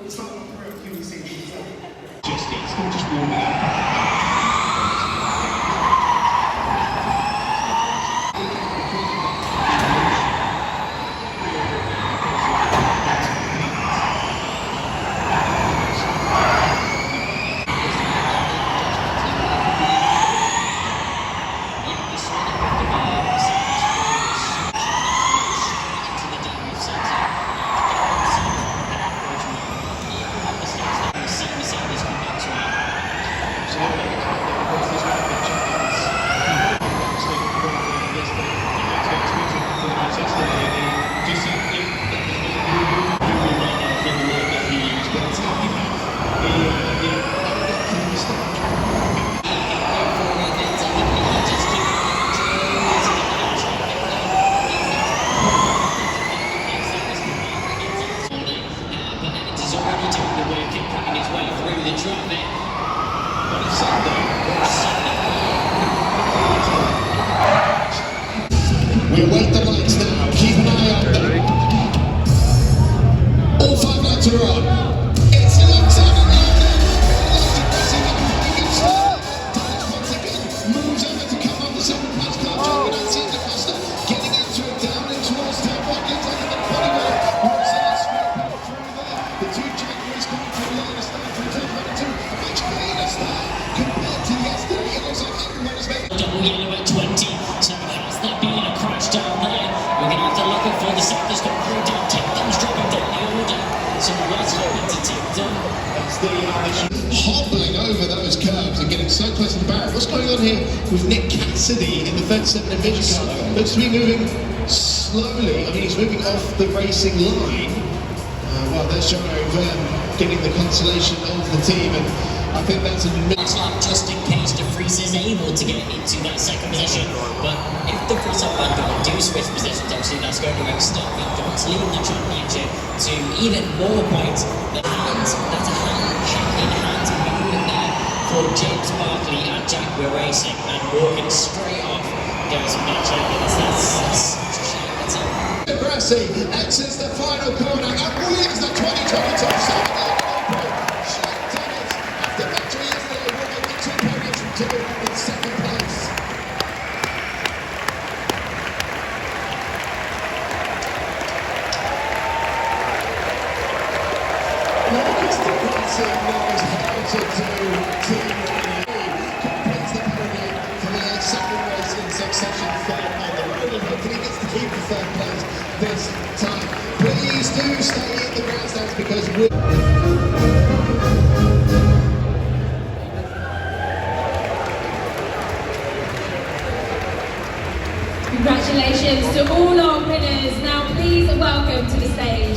It's not a prayer, can you see it? Just warming up. We await the lights now. Keep an eye on them. All 5 lights are on. It's lights on and once again moves over to come on the second place car. We don't see the faster. Getting into it, down in towards turn 1. Gets into the body well. Moves in a straight back through there. The 2 Jaguars coming through there to start from turn 1 and 2. A much cleaner start compared to yesterday. It looks like everyone is making double yellow at 20. So has there been a crash down there? We're going to have to look for the sectors come through down. Tipton's dropping down the order. So let's look into Tipton. That's the hobbling over those curves and getting so close to the barrier. What's going on here with Nick Cassidy in the 37 Division car? Looks to be moving slowly. I mean, he's moving off the racing line. Well, there's John getting the consolation of the team, and I think that's a just in case the Prix is able to get into that second position. But if the Prix do switch positions, obviously that's going to extend Victor's leading the championship to even more points. That's a hand-in-hand movement there for James Barkley and Jaguar Racing, and walking straight off goes Mitch Evans. That's such a shame. That's it. Grassi exits the final corner and wins the 2022 season. In second place. Marcus de Grassi knows how to do team completes the podium for the second race in succession, third on the road, and hopefully he gets to keep the third place this time. Please do stay in the grandstands because we're Congratulations to all our winners. Now please welcome to the stage